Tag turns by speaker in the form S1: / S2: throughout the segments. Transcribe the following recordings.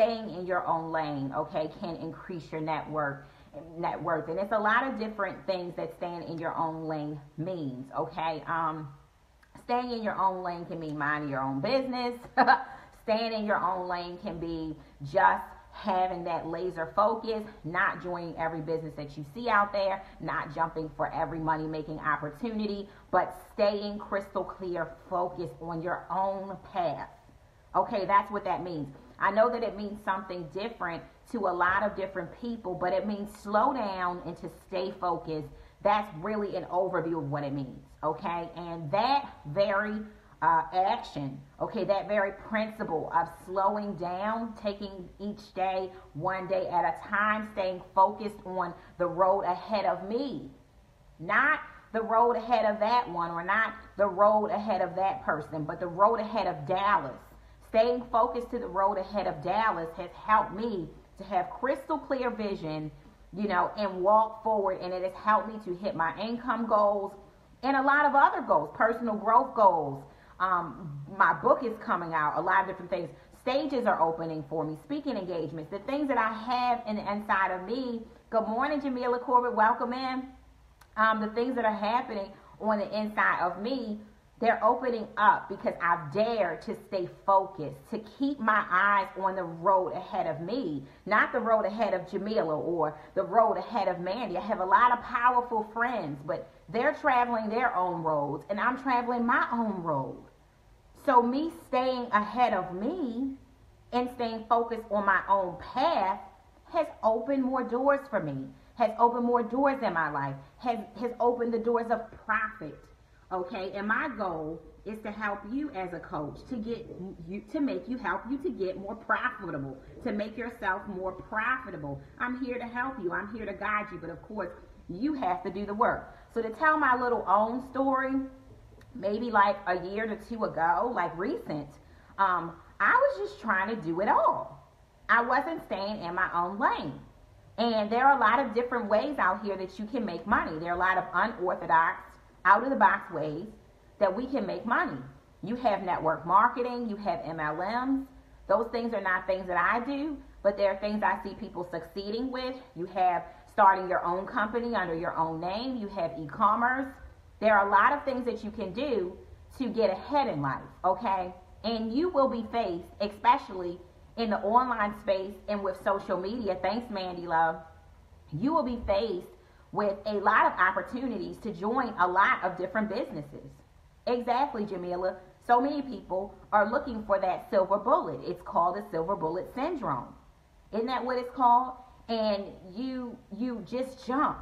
S1: staying in your own lane, okay, can increase your net worth. And it's a lot of different things that staying in your own lane means, okay? Staying in your own lane can mean minding your own business. Staying in your own lane can be just having that laser focus, not joining every business that you see out there, not jumping for every money-making opportunity, but staying crystal clear, focused on your own path. Okay, that's what that means. I know that it means something different to a lot of different people, but it means slow down and to stay focused. That's really an overview of what it means, okay? And that very action, okay, that very principle of slowing down, taking each day one day at a time, staying focused on the road ahead of me, not the road ahead of that one, or not the road ahead of that person, but the road ahead of Dallas. Staying focused to the road ahead of Dallas has helped me to have crystal clear vision, you know, and walk forward, and it has helped me to hit my income goals and a lot of other goals, personal growth goals. My book is coming out, a lot of different things. Stages are opening for me, speaking engagements, the things that I have in the inside of me. Good morning, Jamila Corbett, welcome in. The things that are happening on the inside of me, they're opening up because I've dared to stay focused, to keep my eyes on the road ahead of me, not the road ahead of Jamila or the road ahead of Mandy. I have a lot of powerful friends, but they're traveling their own roads, and I'm traveling my own road. So me staying ahead of me and staying focused on my own path has opened more doors for me, has opened more doors in my life, has opened the doors of profit. Okay, and my goal is to help you as a coach to make you get more profitable, to make yourself more profitable. I'm here to help you. I'm here to guide you, but of course, you have to do the work. So to tell my little own story, maybe like a year to two ago, like recent, I was just trying to do it all. I wasn't staying in my own lane. And there are a lot of different ways out here that you can make money. There are a lot of unorthodox, out-of-the-box ways that we can make money. You have network marketing, you have MLMs. Those things are not things that I do, but they're things I see people succeeding with. You have starting your own company under your own name. You have e-commerce. There are a lot of things that you can do to get ahead in life, okay? And you will be faced, especially in the online space and with social media, thanks Mandy Love, you will be faced with a lot of opportunities to join a lot of different businesses. Exactly, Jamila. So many people are looking for that silver bullet. It's called the silver bullet syndrome. Isn't that what it's called? And you just jump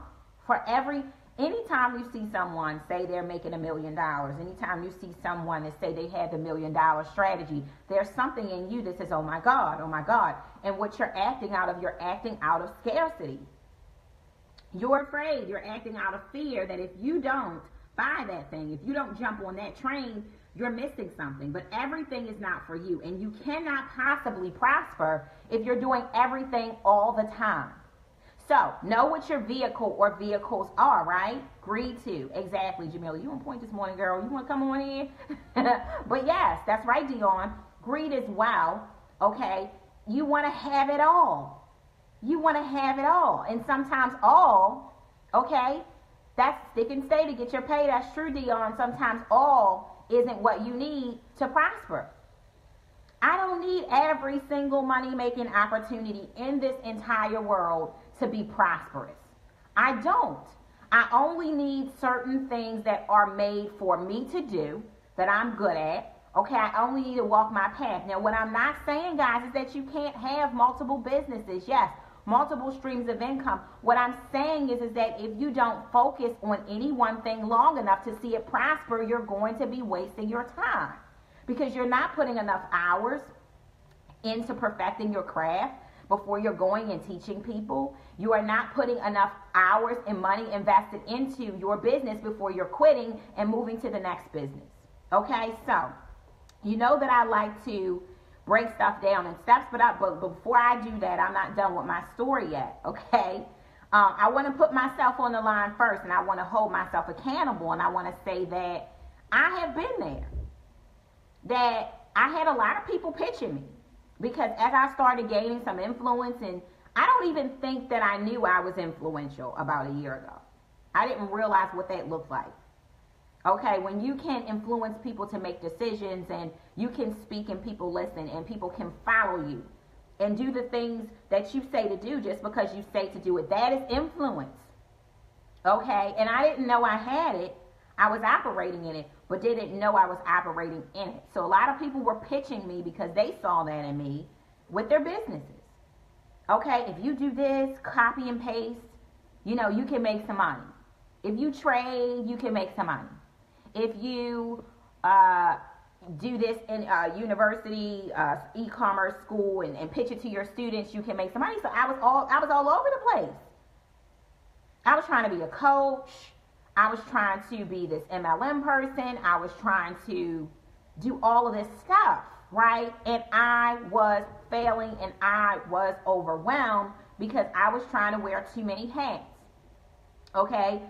S1: for anytime you see someone say they're making $1 million, anytime you see someone that say they had the $1 million strategy, there's something in you that says, oh my God, oh my God. And what you're acting out of scarcity. You're afraid, you're acting out of fear that if you don't buy that thing, if you don't jump on that train, you're missing something. But everything is not for you, and you cannot possibly prosper if you're doing everything all the time. So, know what your vehicle or vehicles are, right? Greed too. Exactly, Jamila. You on point this morning, girl. You want to come on in? But yes, that's right, Dion. Greed as well, okay? You want to have it all. You want to have it all. And sometimes all, okay, that's stick and stay to get your pay. That's true, Dion. Sometimes all isn't what you need to prosper. I don't need every single money-making opportunity in this entire world to be prosperous. I don't. I only need certain things that are made for me to do, that I'm good at. Okay, I only need to walk my path. Now, what I'm not saying, guys, is that you can't have multiple businesses. Yes, multiple streams of income. What I'm saying is that if you don't focus on any one thing long enough to see it prosper, you're going to be wasting your time because you're not putting enough hours into perfecting your craft before you're going and teaching people. You are not putting enough hours and money invested into your business before you're quitting and moving to the next business. Okay, so you know that I like to break stuff down in steps, but before I do that, I'm not done with my story yet, okay? I want to put myself on the line first, and I want to hold myself accountable, and I want to say that I have been there, that I had a lot of people pitching me. Because as I started gaining some influence, and I don't even think that I knew I was influential about a year ago. I didn't realize what that looked like. Okay, when you can influence people to make decisions, and you can speak and people listen, and people can follow you and do the things that you say to do just because you say to do it, that is influence. Okay, and I didn't know I had it. I was operating in it, but didn't know I was operating in it. So a lot of people were pitching me because they saw that in me with their businesses. Okay, if you do this, copy and paste, you can make some money. If you trade, you can make some money. If you do this in university, e-commerce school, and pitch it to your students, you can make some money. So I was all over the place. I was trying to be a coach. I was trying to be this MLM person. I was trying to do all of this stuff, right? And I was failing, and I was overwhelmed because I was trying to wear too many hats. Okay?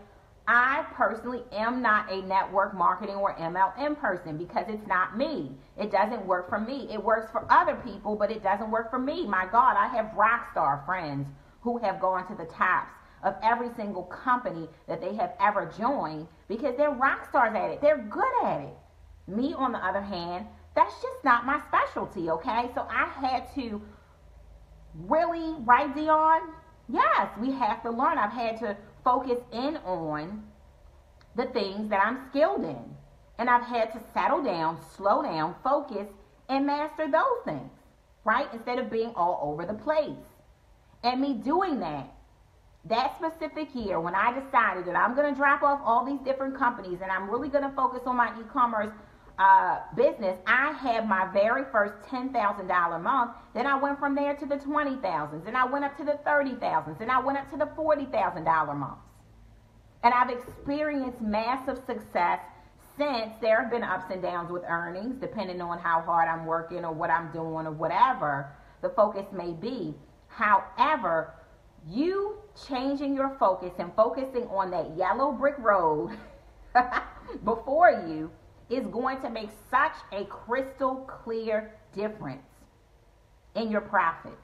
S1: I personally am not a network marketing or MLM person because it's not me. It doesn't work for me. It works for other people, but it doesn't work for me. My God, I have rock star friends who have gone to the tops of every single company that they have ever joined because they're rock stars at it. They're good at it. Me, on the other hand, that's just not my specialty, okay? So I had to really, right, Dion? Yes, we have to learn. I've had to focus in on the things that I'm skilled in. And I've had to settle down, slow down, focus, and master those things, right? Instead of being all over the place. And me doing that specific year, when I decided that I'm going to drop off all these different companies and I'm really going to focus on my e-commerce business, I had my very first $10,000 month. Then I went from there to the $20,000s, and I went up to the $30,000s, and I went up to the $40,000 months. And I've experienced massive success since. There have been ups and downs with earnings, depending on how hard I'm working or what I'm doing or whatever the focus may be. However, you changing your focus and focusing on that yellow brick road before you is going to make such a crystal clear difference in your profit.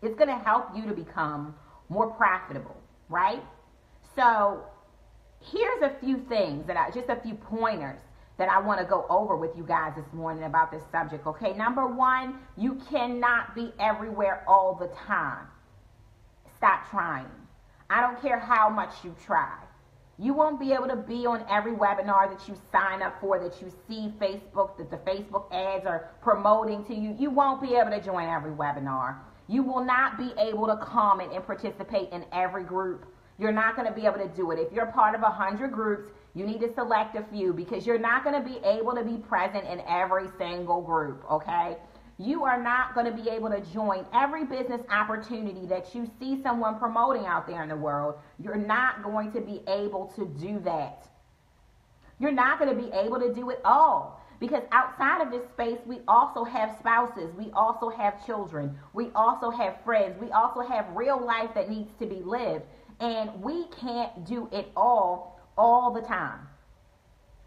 S1: It's going to help you to become more profitable, right? So here's a few things just a few pointers that I want to go over with you guys this morning about this subject, okay? Number one, you cannot be everywhere all the time. Stop trying. I don't care how much you try. You won't be able to be on every webinar that you sign up for, that you see Facebook, that the Facebook ads are promoting to you. You won't be able to join every webinar. You will not be able to comment and participate in every group. You're not going to be able to do it. If you're part of 100 groups, you need to select a few because you're not going to be able to be present in every single group, okay? You are not going to be able to join every business opportunity that you see someone promoting out there in the world. You're not going to be able to do that. You're not going to be able to do it all because outside of this space, we also have spouses. We also have children. We also have friends. We also have real life that needs to be lived. And we can't do it all the time,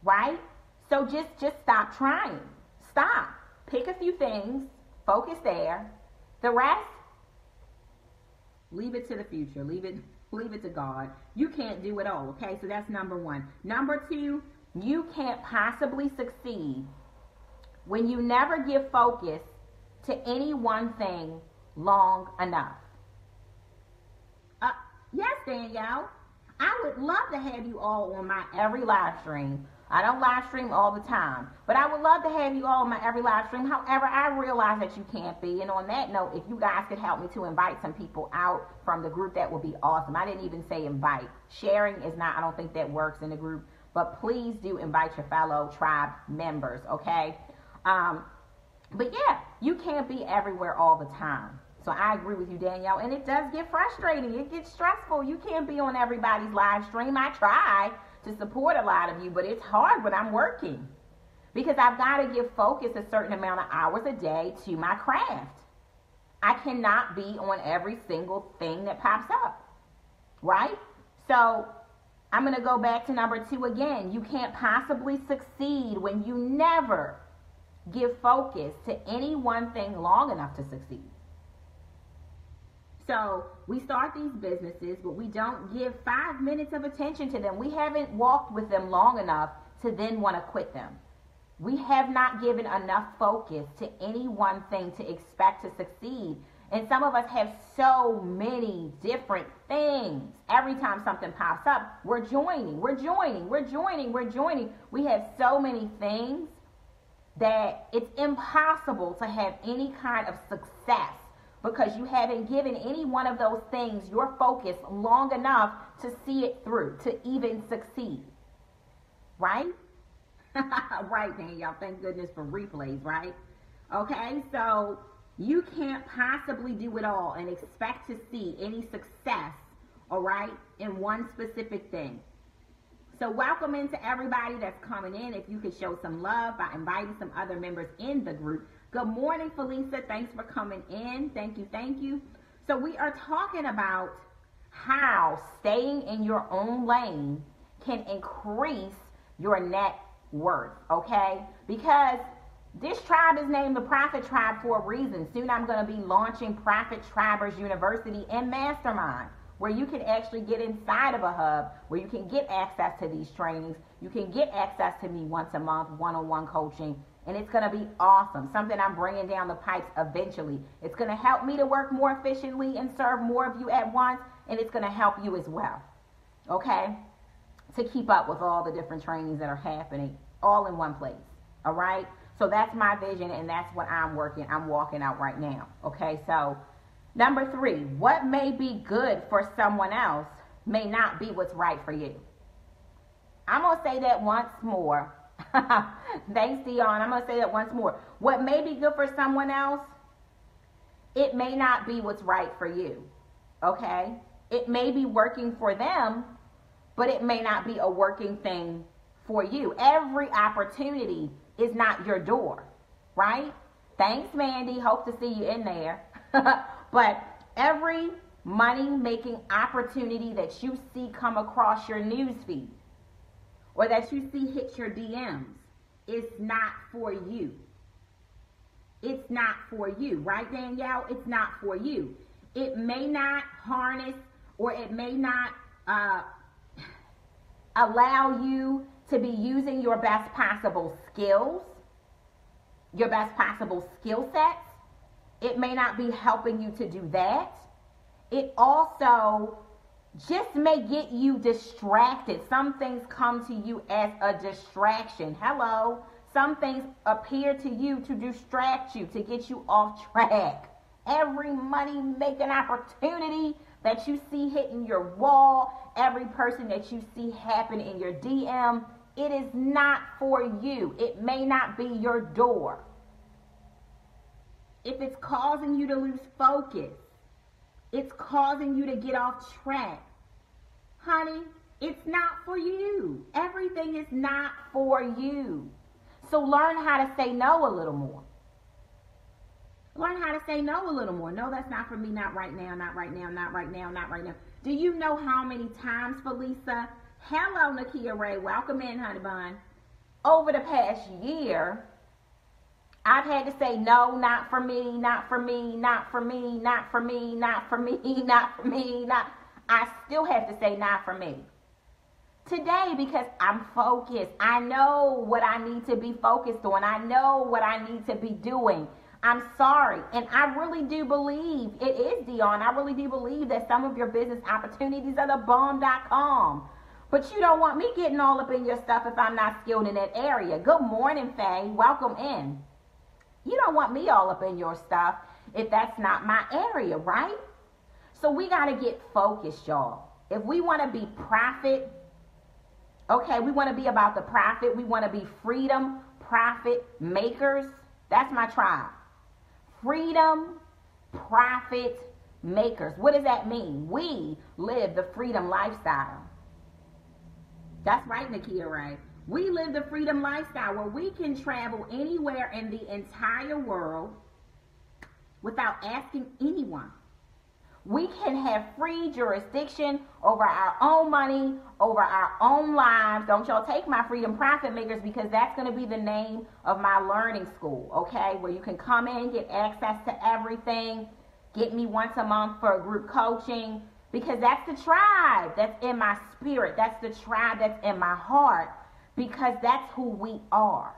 S1: right? So just stop trying. Stop. Pick a few things, focus there. The rest, leave it to the future. Leave it to God. You can't do it all, okay? So that's number one. Number two, you can't possibly succeed when you never give focus to any one thing long enough. Yes, Danielle, I would love to have you all on my every live stream. I don't live stream all the time, but I would love to have you all on my every live stream. However, I realize that you can't be. And on that note, if you guys could help me to invite some people out from the group, that would be awesome. I didn't even say invite. Sharing is not, I don't think that works in the group, but please do invite your fellow tribe members, okay? But yeah, you can't be everywhere all the time. So I agree with you, Danielle, and it does get frustrating. It gets stressful. You can't be on everybody's live stream. I try to support a lot of you, but it's hard when I'm working because I've got to give focus a certain amount of hours a day to my craft. I cannot be on every single thing that pops up, right? So I'm going to go back to number two again. You can't possibly succeed when you never give focus to any one thing long enough to succeed. So we start these businesses, but we don't give 5 minutes of attention to them. We haven't walked with them long enough to then want to quit them. We have not given enough focus to any one thing to expect to succeed. And some of us have so many different things. Every time something pops up, we're joining. We have so many things that it's impossible to have any kind of success because you haven't given any one of those things your focus long enough to see it through, to even succeed. Right? Right, Danielle. Thank goodness for replays, right? Okay, so you can't possibly do it all and expect to see any success, all right, in one specific thing. So welcome into everybody that's coming in. If you could show some love by inviting some other members in the group. Good morning, Felisa. Thanks for coming in. Thank you. So we are talking about how staying in your own lane can increase your net worth, okay? Because this tribe is named the Profit Tribe for a reason. Soon I'm going to be launching Profit Tribers University and Mastermind, where you can actually get inside of a hub, where you can get access to these trainings. You can get access to me once a month, one-on-one coaching, and it's going to be awesome. Something I'm bringing down the pipes eventually. It's going to help me to work more efficiently and serve more of you at once, and it's going to help you as well, okay, to keep up with all the different trainings that are happening all in one place, all right? So that's my vision, and that's what I'm walking out right now, okay? So number 3, what may be good for someone else may not be what's right for you. I'm going to say that once more. Thanks, Dion. I'm going to say that once more. What may be good for someone else, it may not be what's right for you, okay? It may be working for them, but it may not be a working thing for you. Every opportunity is not your door, right? Thanks, Mandy. Hope to see you in there. But every money-making opportunity that you see come across your news feed or that you see hit your DMs is not for you. It's not for you, right, Danielle? It's not for you. It may not harness or it may not allow you to be using your best possible skills, your best possible skill sets. It may not be helping you to do that. It also just may get you distracted. Some things come to you as a distraction. Hello. Some things appear to you to distract you, to get you off track. Every money-making opportunity that you see hitting your wall, every person that you see happen in your DM, it is not for you. It may not be your door. If it's causing you to lose focus, it's causing you to get off track, honey, it's not for you. Everything is not for you. So learn how to say no a little more. Learn how to say no a little more. No, that's not for me. Not right now. Not right now. Not right now. Not right now. Do you know how many times, Felisa? Hello, Nakia Ray. Welcome in, honey bun. Over the past year, I've had to say no, not for me, not for me, not for me, not for me, not for me, not for me, not. I still have to say not for me. Today, because I'm focused. I know what I need to be focused on. I know what I need to be doing. I'm sorry. And I really do believe, it is Dion, I really do believe that some of your business opportunities are the bomb.com. But you don't want me getting all up in your stuff if I'm not skilled in that area. Good morning, Faye. Welcome in. You don't want me all up in your stuff if that's not my area, right? So we got to get focused, y'all. If we want to be profit, okay, we want to be about the profit. We want to be freedom, profit makers. That's my tribe. Freedom, profit makers. What does that mean? We live the freedom lifestyle. That's right, Nakia, right? We live the freedom lifestyle where we can travel anywhere in the entire world without asking anyone. We can have free jurisdiction over our own money, over our own lives. Don't y'all take my Freedom Profit Makers, because that's going to be the name of my learning school, okay? Where you can come in, get access to everything, get me once a month for group coaching, because that's the tribe that's in my spirit. That's the tribe that's in my heart, because that's who we are.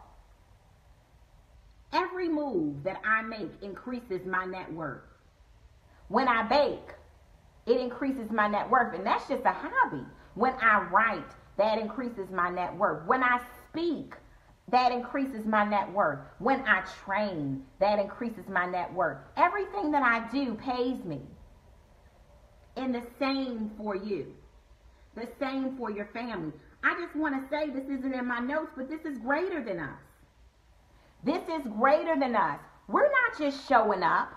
S1: Every move that I make increases my net worth. When I bake, it increases my net worth, and that's just a hobby. When I write, that increases my net worth. When I speak, that increases my net worth. When I train, that increases my net worth. Everything that I do pays me. And the same for you. The same for your family. I just want to say, this isn't in my notes, but this is greater than us. This is greater than us. We're not just showing up,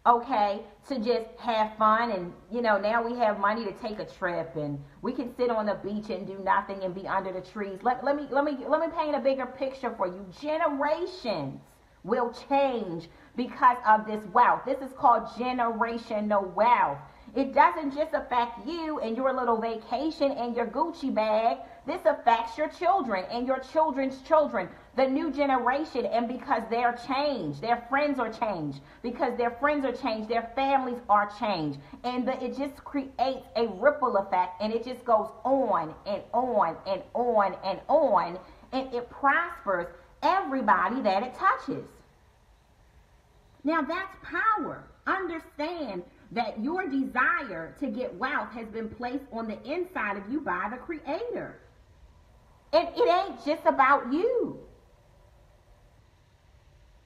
S1: okay, to just have fun, and now we have money to take a trip, and we can sit on the beach and do nothing and be under the trees. Let me paint a bigger picture for you. Generations will change because of this wealth. This is called generational wealth. It doesn't just affect you and your little vacation and your Gucci bag. This affects your children and your children's children, the new generation. And because they're changed, their friends are changed. Because their friends are changed, their families are changed. And it just creates a ripple effect, and it just goes on and on and on and on. And it prospers everybody that it touches. Now that's power. Understand that your desire to get wealth has been placed on the inside of you by the Creator. And it ain't just about you.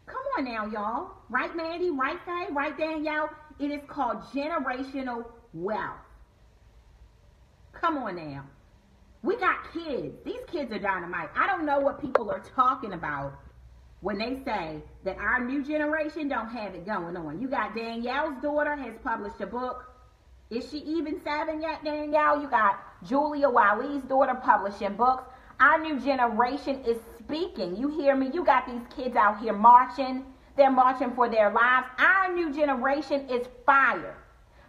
S1: Come on now, y'all. Right, Mandy? Right, Faye? Right, Danielle? It is called generational wealth. Come on now. We got kids. These kids are dynamite. I don't know what people are talking about when they say that our new generation don't have it going on. You got Danielle's daughter has published a book. Is she even 7 yet, Danielle? You got Julia Wiley's daughter publishing books. Our new generation is speaking. You hear me? You got these kids out here marching. They're marching for their lives. Our new generation is fire.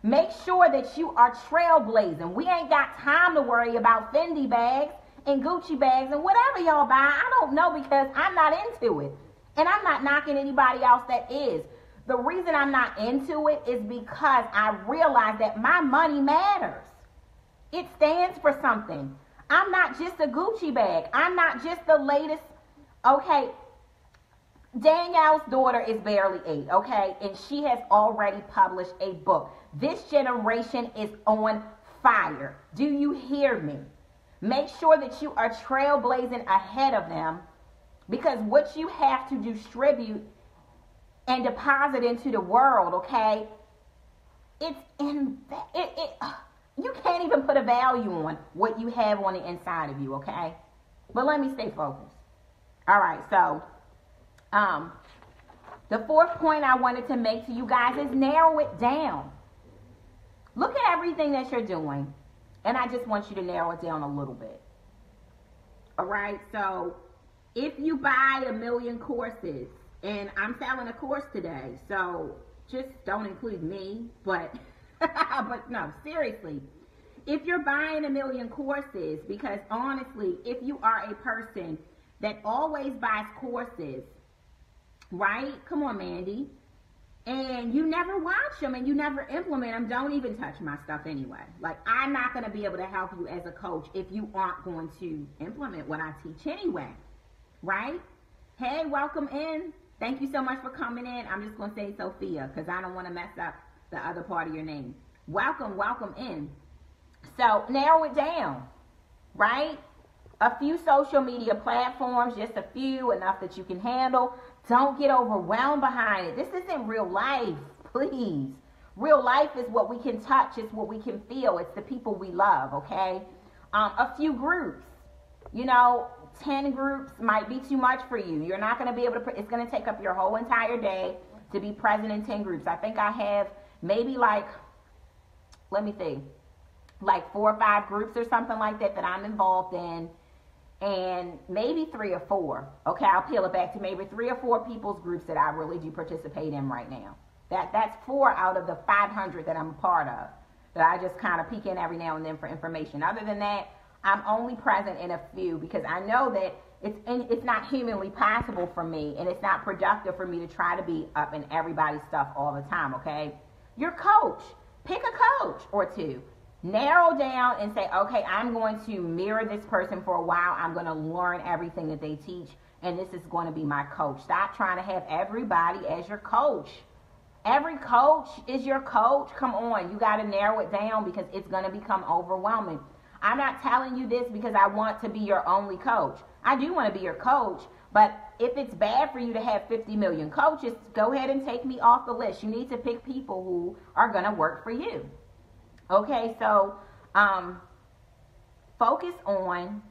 S1: Make sure that you are trailblazing. We ain't got time to worry about Fendi bags and Gucci bags and whatever y'all buy. I don't know, because I'm not into it. And I'm not knocking anybody else that is. The reason I'm not into it is because I realize that my money matters. It stands for something. I'm not just a Gucci bag. I'm not just the latest. Okay, Danielle's daughter is barely 8, okay? And she has already published a book. This generation is on fire. Do you hear me? Make sure that you are trailblazing ahead of them, because what you have to distribute and deposit into the world, okay, you can't even put a value on what you have on the inside of you, okay? But let me stay focused. All right, so the fourth point I wanted to make to you guys is narrow it down. Look at everything that you're doing, and I just want you to narrow it down a little bit. All right, so if you buy 1 million courses, and I'm selling a course today, so just don't include me, but no, seriously. If you're buying 1 million courses, because honestly, if you are a person that always buys courses, right? Come on, Mandy. And you never watch them and you never implement them, don't even touch my stuff anyway. Like, I'm not going to be able to help you as a coach if you aren't going to implement what I teach anyway, right? Hey, welcome in. Thank you so much for coming in. I'm just going to say Sophia because I don't want to mess up the other part of your name. Welcome in. So narrow it down, right? A few social media platforms, just a few, enough that you can handle. Don't get overwhelmed behind it. This isn't real life, please. Real life is what we can touch. It's what we can feel. It's the people we love, okay? A few groups. 10 groups might be too much for you. You're not going to be able to, it's going to take up your whole entire day to be present in 10 groups. I think I have maybe like 4 or 5 groups or something like that I'm involved in. And maybe 3 or 4. Okay, I'll peel it back to maybe 3 or 4 people's groups that I really do participate in right now. That's 4 out of the 500 that I'm a part of, that I just kind of peek in every now and then for information. Other than that, I'm only present in a few because I know that it's not humanly possible for me, and it's not productive for me to try to be up in everybody's stuff all the time, okay? Your coach, pick a coach or two. Narrow down and say, okay, I'm going to mirror this person for a while. I'm going to learn everything that they teach, and this is going to be my coach. Stop trying to have everybody as your coach. Every coach is your coach. Come on, you got to narrow it down because it's going to become overwhelming. I'm not telling you this because I want to be your only coach. I do want to be your coach, but if it's bad for you to have 50 million coaches, go ahead and take me off the list. You need to pick people who are going to work for you. Okay, so focus on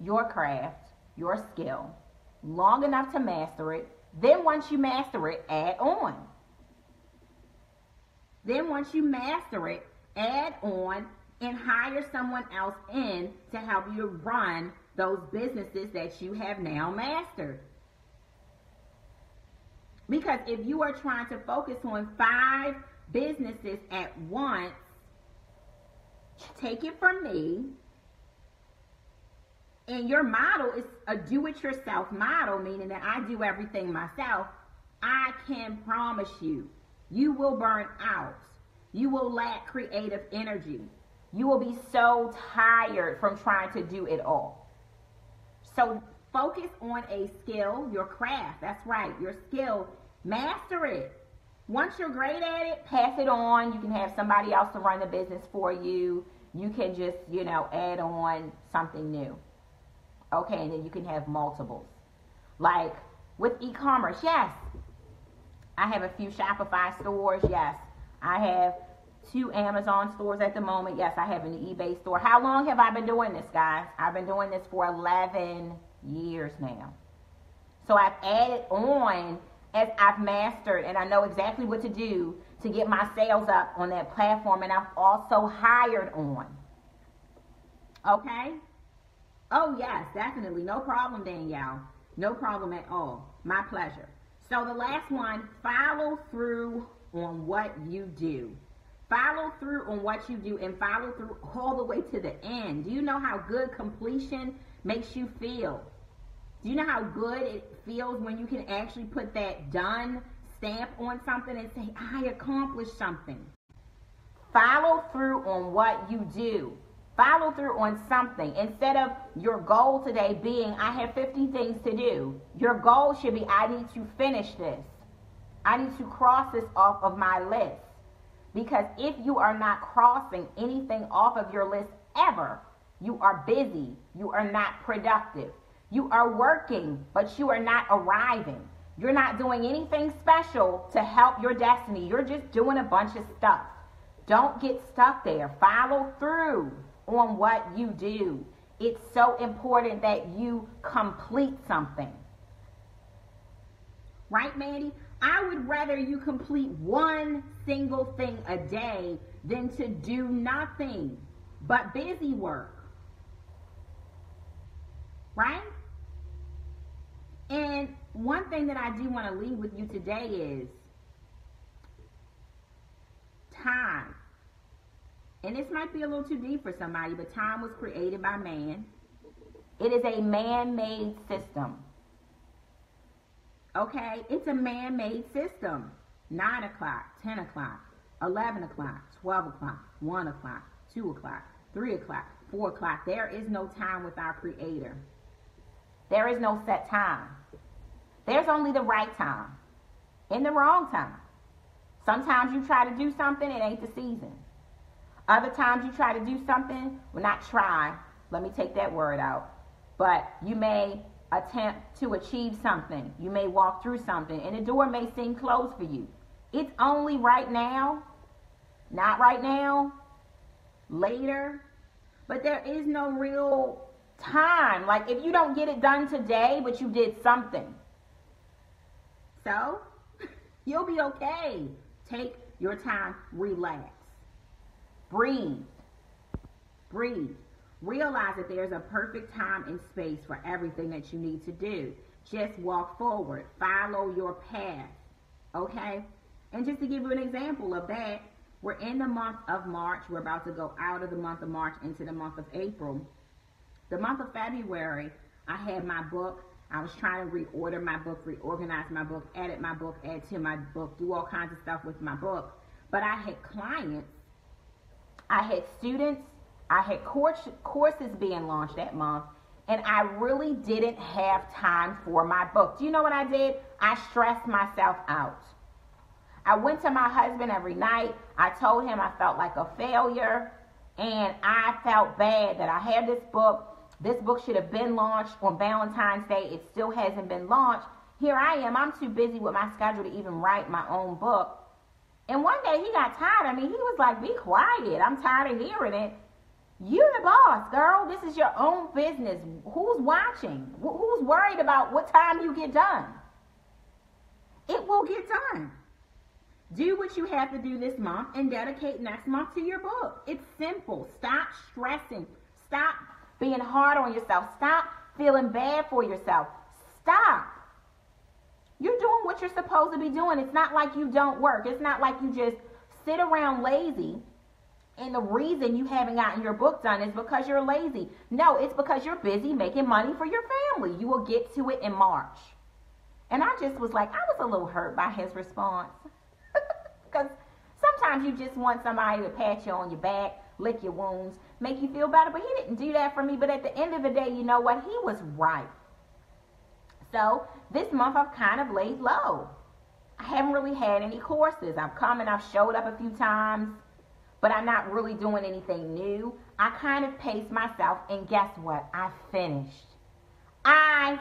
S1: your craft, your skill, long enough to master it. Then once you master it, add on. Then once you master it, add on and hire someone else in to help you run those businesses that you have now mastered. Because if you are trying to focus on 5 businesses at once, take it from me, and your model is a do-it-yourself model, meaning that I do everything myself, I can promise you, you will burn out. You will lack creative energy. You will be so tired from trying to do it all. So focus on a skill, your craft. That's right, your skill. Master it. Once you're great at it, pass it on. You can have somebody else to run the business for you. You can just, add on something new. Okay, and then you can have multiples. Like with e-commerce, yes. I have a few Shopify stores, yes. I have 2 Amazon stores at the moment. Yes, I have an eBay store. How long have I been doing this, guys? I've been doing this for 11 years now. So I've added on as I've mastered, and I know exactly what to do to get my sales up on that platform, and I've also hired on. Okay? Oh, yes, definitely. No problem, Danielle. No problem at all. My pleasure. So the last one, follow through on what you do. Follow through on what you do and follow through all the way to the end. Do you know how good completion makes you feel? Do you know how good it feels when you can actually put that done stamp on something and say, I accomplished something? Follow through on what you do. Follow through on something. Instead of your goal today being, I have 50 things to do, your goal should be, I need to finish this. I need to cross this off of my list. Because if you are not crossing anything off of your list ever, you are busy. You are not productive. You are working, but you are not arriving. You're not doing anything special to help your destiny. You're just doing a bunch of stuff. Don't get stuck there. Follow through on what you do. It's so important that you complete something. Right, Mandy? I would rather you complete one single thing a day than to do nothing but busy work. Right? And one thing that I do want to leave with you today is time. And this might be a little too deep for somebody, but time was created by man. It is a man-made system. Okay? It's a man-made system. 9 o'clock, 10 o'clock, 11 o'clock, 12 o'clock, 1 o'clock, 2 o'clock, 3 o'clock, 4 o'clock. There is no time with our Creator. There is no set time. There's only the right time and the wrong time. Sometimes you try to do something, it ain't the season. Other times you try to do something, well, not try, let me take that word out, but you may attempt to achieve something. You may walk through something, and the door may seem closed for you. It's only right now, not right now, later, but there is no real time. Like if you don't get it done today, but you did something, so you'll be okay. Take your time, relax, breathe. Realize that there's a perfect time and space for everything that you need to do. Just walk forward. Follow your path. Okay? And just to give you an example of that, we're in the month of March. We're about to go out of the month of March into the month of April. The month of February, I had my book. I was trying to reorder my book, reorganize my book, edit my book, add to my book, do all kinds of stuff with my book. But I had clients, I had students, I had courses being launched that month, and I really didn't have time for my book. Do you know what I did? I stressed myself out. I went to my husband every night. I told him I felt like a failure, and I felt bad that I had this book. This book should have been launched on Valentine's Day. It still hasn't been launched. Here I am. I'm too busy with my schedule to even write my own book. And one day he got tired of me. He was like, be quiet. I'm tired of hearing it. You're the boss, girl. This is your own business. Who's watching? Who's worried about what time you get done? It will get done. Do what you have to do this month and dedicate next month to your book. It's simple. Stop stressing. Stop being hard on yourself. Stop feeling bad for yourself. Stop. You're doing what you're supposed to be doing. It's not like you don't work. It's not like you just sit around lazy and the reason you haven't gotten your book done is because you're lazy. No, it's because you're busy making money for your family. You will get to it in March. And I just was like, I was a little hurt by his response. Because sometimes you just want somebody to pat you on your back, lick your wounds, make you feel better. But he didn't do that for me. But at the end of the day, you know what? He was right. So this month I've kind of laid low. I haven't really had any courses. I've come and I've showed up a few times, but I'm not really doing anything new. I kind of paced myself, and guess what? I finished. I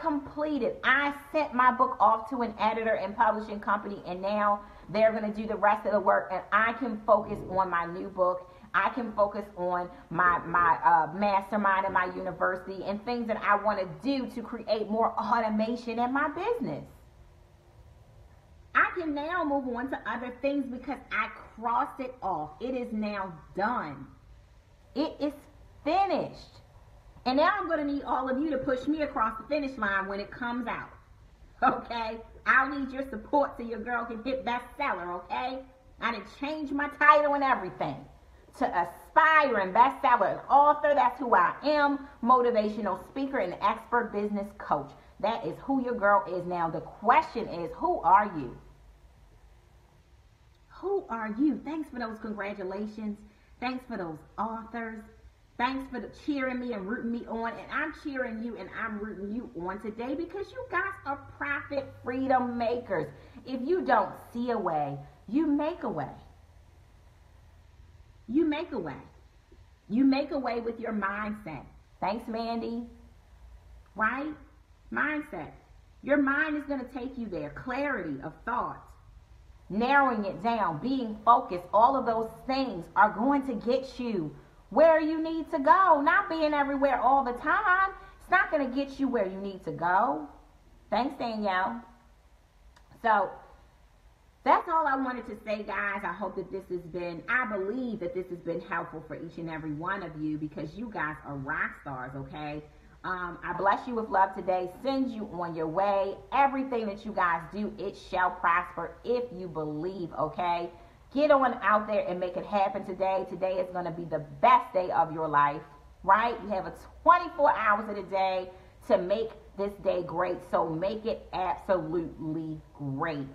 S1: completed. I sent my book off to an editor and publishing company, and now they're going to do the rest of the work, and I can focus on my new book. I can focus on my mastermind in my university and things that I want to do to create more automation in my business. I can now move on to other things because I crossed it off. It is now done. It is finished. And now I'm going to need all of you to push me across the finish line when it comes out. Okay? I'll need your support so your girl can hit bestseller, okay? I done changed my title and everything to aspiring bestseller, an author. That's who I am. Motivational speaker and expert business coach. That is who your girl is now. The question is, who are you? Who are you? Thanks for those congratulations. Thanks for those authors. Thanks for cheering me and rooting me on. And I'm cheering you and I'm rooting you on today because you guys are profit freedom makers. If you don't see a way, you make a way. You make a way. You make a way with your mindset. Thanks, Mandy. Right? Mindset. Your mind is going to take you there. Clarity of thought. Narrowing it down. Being focused. All of those things are going to get you where you need to go. Not being everywhere all the time. It's not going to get you where you need to go. Thanks, Danielle. So, that's all I wanted to say, guys. I hope that I believe that this has been helpful for each and every one of you because you guys are rock stars, okay? I bless you with love today. Send you on your way. Everything that you guys do, it shall prosper if you believe, okay? Get on out there and make it happen today. Today is going to be the best day of your life, right? You have 24 hours in a day to make this day great, so make it absolutely great.